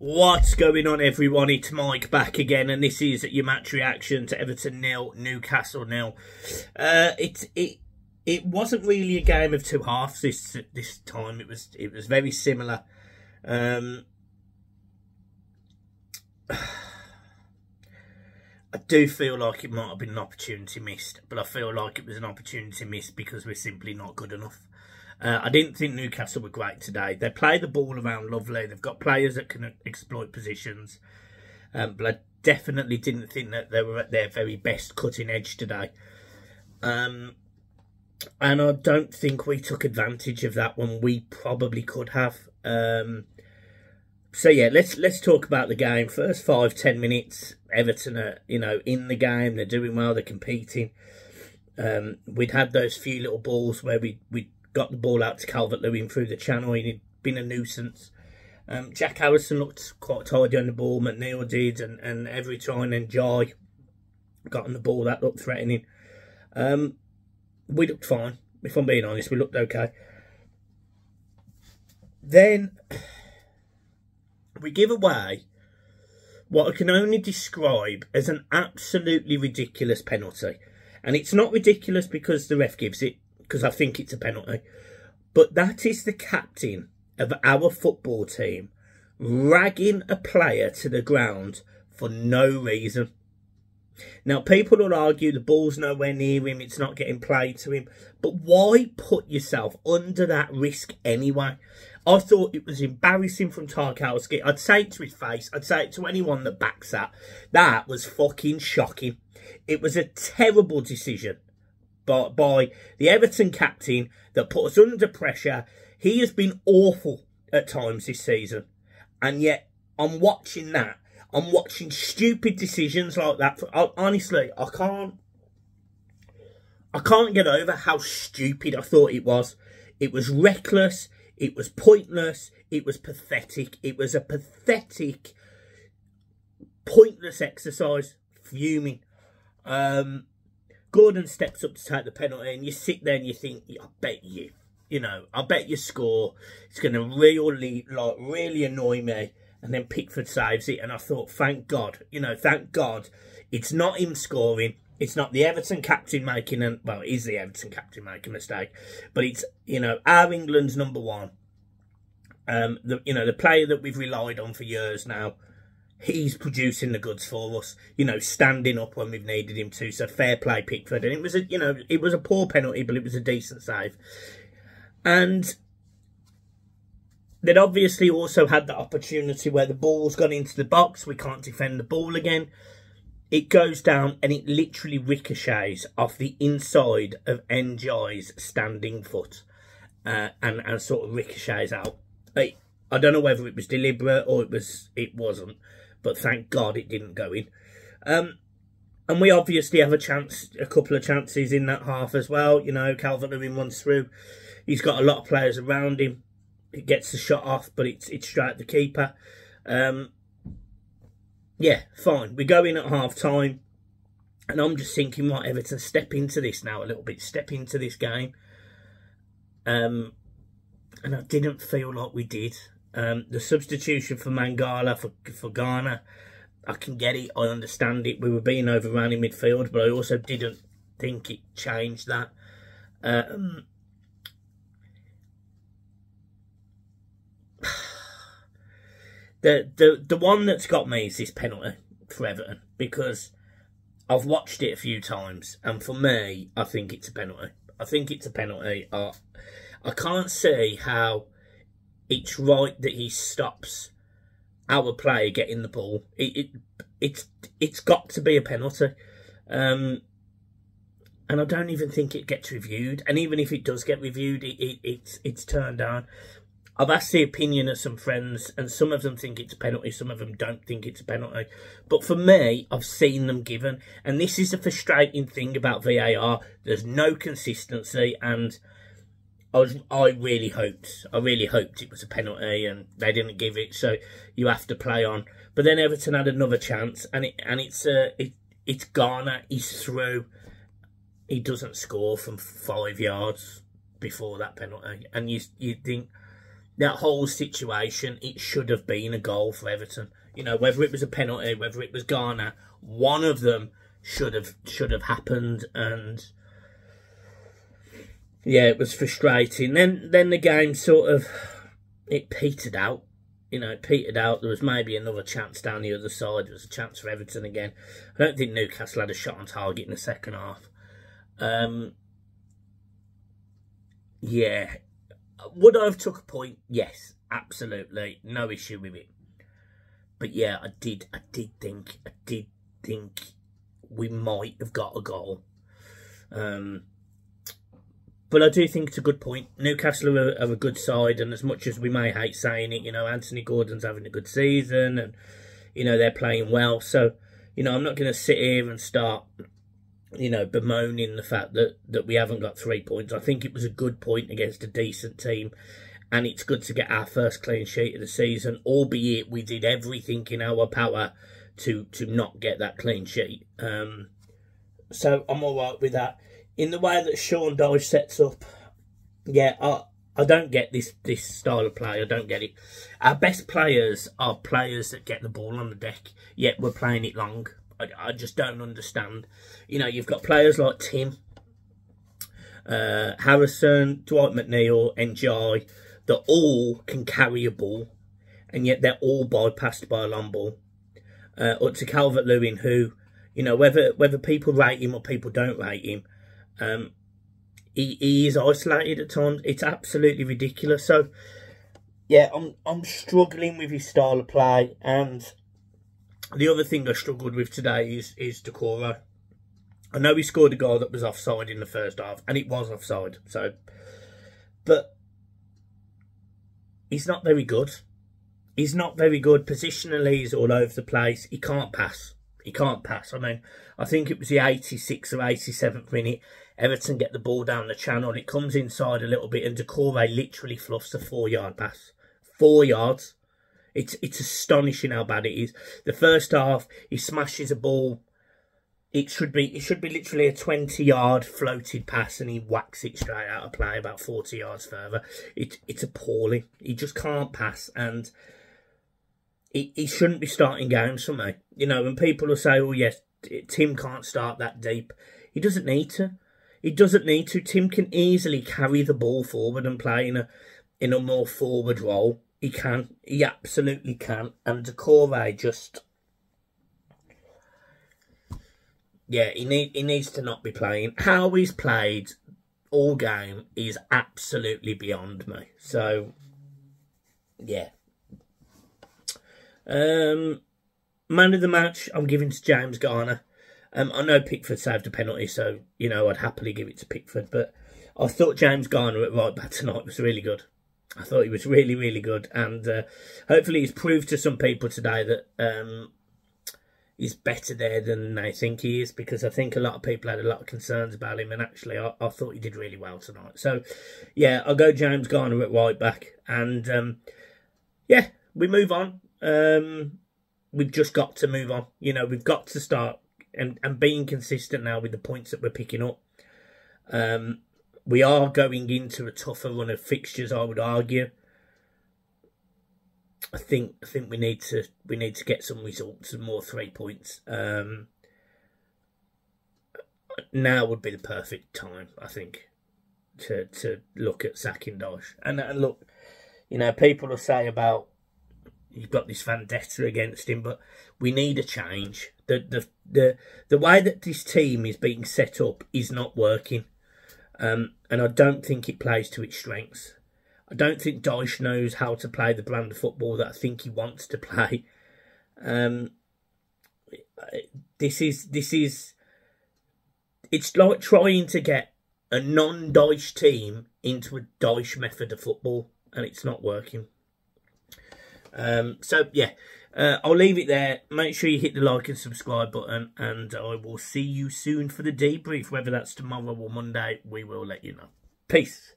What's going on, everyone? It's Mike back again, and this is your match reaction to Everton 0, Newcastle 0. It wasn't really a game of two halves this time. It was very similar. I do feel like it might have been an opportunity missed, but I feel like it was an opportunity missed because we're simply not good enough. I didn't think Newcastle were great today. They play the ball around lovely. They've got players that can exploit positions. But I definitely didn't think that they were at their very best cutting edge today. And I don't think we took advantage of that when we probably could have. So yeah, let's talk about the game. First 5-10 minutes, Everton are, in the game. They're doing well. They're competing. We'd had those few little balls where we got the ball out to Calvert-Lewin through the channel. He'd been a nuisance. Jack Harrison looked quite tidy on the ball. McNeil did, and every time then Jai got on the ball, that looked threatening. We looked fine. If I'm being honest, we looked okay. Then we give away what I can only describe as an absolutely ridiculous penalty. And it's not ridiculous because the ref gives it, because I think it's a penalty. But that is the captain of our football team ragging a player to the ground for no reason. Now, people will argue the ball's nowhere near him, it's not getting played to him. But why put yourself under that risk anyway? I thought it was embarrassing from Tarkowski. I'd say it to his face. I'd say it to anyone that backs that. That was fucking shocking. It was a terrible decision by the Everton captain that put us under pressure. He has been awful at times this season. And yet, I'm watching that. I'm watching stupid decisions like that. Honestly, I can't get over how stupid I thought it was. It was reckless. It was pointless. It was pathetic. It was a pathetic, pointless exercise. Fuming. Gordon steps up to take the penalty, and you sit there and you think, I bet you score. It's going to really annoy me. And then Pickford saves it, and I thought, thank God, it's not him scoring. It's not the Everton captain making it is the Everton captain making a mistake, but it's, our England's number one. The player that we've relied on for years now, he's producing the goods for us, standing up when we've needed him to. So fair play, Pickford. And it was it was a poor penalty, but it was a decent save. And they'd obviously also had the opportunity where the ball's gone into the box. We can't defend the ball again. It goes down and it literally ricochets off the inside of Njai's standing foot, and sort of ricochets out. I don't know whether it was deliberate or it wasn't, but thank God it didn't go in. And we obviously have a couple of chances in that half as well. Calvert-Lewin runs through. He's got a lot of players around him. It gets the shot off, but it's straight at the keeper. Yeah, fine. We go in at half-time, and I'm just thinking, right, Everton, step into this now a little bit. Step into this game. And I didn't feel like we did. The substitution for Mangala for Ghana, I can get it. I understand it. We were being overrun in midfield, but I also didn't think it changed that. The one that's got me is this penalty for Everton, because I've watched it a few times, and for me, I think it's a penalty. I think it's a penalty. I can't see how it's right that he stops our player getting the ball. It's got to be a penalty. And I don't even think it gets reviewed. And even if it does get reviewed, it's turned down. I've asked the opinion of some friends, and some of them think it's a penalty, some of them don't think it's a penalty. But for me, I've seen them given. And this is the frustrating thing about VAR. There's no consistency, and I really hoped it was a penalty, and they didn't give it, so you have to play on. But then Everton had another chance, and it's Ghana. He's through. He doesn't score from 5 yards before that penalty, and you think, that whole situation, it should have been a goal for Everton. You know, whether it was a penalty, whether it was Garner, one of them should have happened. And yeah, it was frustrating. Then the game sort of, it petered out. You know, it petered out. There was maybe another chance down the other side. There was a chance for Everton again. I don't think Newcastle had a shot on target in the second half. Yeah. Would I have took a point? Yes, absolutely. No issue with it. But yeah, I did think we might have got a goal. But I do think it's a good point. Newcastle are a good side, and as much as we may hate saying it, you know, Anthony Gordon's having a good season, and, you know, they're playing well. So, you know, I'm not going to sit here and start, you know, bemoaning the fact that we haven't got 3 points. I think it was a good point against a decent team, and it's good to get our first clean sheet of the season, albeit we did everything in our power to not get that clean sheet. So I'm all right with that. In the way that Sean Dyche sets up, yeah, I don't get this style of play. I don't get it. Our best players are players that get the ball on the deck, yet we're playing it long. I just don't understand. You know, you've got players like Tim, Harrison, Dwight McNeil, NGI, that all can carry a ball, and yet they're all bypassed by a long ball. Up to Calvert-Lewin, who, you know, whether people rate him or people don't rate him, he is isolated at times. It's absolutely ridiculous. So, yeah, I'm struggling with his style of play. And the other thing I struggled with today is Doucouré. I know he scored a goal that was offside in the first half, and it was offside. So, but he's not very good. He's not very good. Positionally, he's all over the place. He can't pass. He can't pass. I mean, I think it was the 86th or 87th minute. Everton get the ball down the channel. It comes inside a little bit, and Doucouré literally fluffs a 4-yard pass. 4 yards. It's astonishing how bad it is. The first half, he smashes a ball. It should be literally a 20-yard floated pass, and he whacks it straight out of play about 40 yards further. It's appalling. He just can't pass, and he shouldn't be starting games for me. You know, when people will say, oh yes, Tim can't start that deep. He doesn't need to. He doesn't need to. Tim can easily carry the ball forward and play in a more forward role. He can. He absolutely can. And Doucouré just, yeah, he needs to not be playing. How he's played all game is absolutely beyond me. So, yeah. Man of the match, I'm giving to James Garner. I know Pickford saved a penalty, so, you know, I'd happily give it to Pickford. But I thought James Garner at right back tonight was really good. I thought he was really, really good. And hopefully he's proved to some people today that he's better there than they think he is. Because I think a lot of people had a lot of concerns about him. And actually, I thought he did really well tonight. So, yeah, I'll go James Garner at right back. And, yeah, we move on. We've just got to move on. You know, we've got to start and being consistent now with the points that we're picking up. We are going into a tougher run of fixtures, I would argue. I think we need to get some results and more 3 points. Now would be the perfect time, I think, to look at sacking Dyche. And look, you know, people will say about you've got this vendetta against him, but we need a change. The way that this team is being set up is not working. And I don't think it plays to its strengths. I don't think Dyche knows how to play the brand of football that I think he wants to play. It's like trying to get a non-Dyche team into a Dyche method of football, and it's not working. So, yeah, I'll leave it there. Make sure you hit the like and subscribe button, and I will see you soon for the debrief. Whether that's tomorrow or Monday, we will let you know. Peace.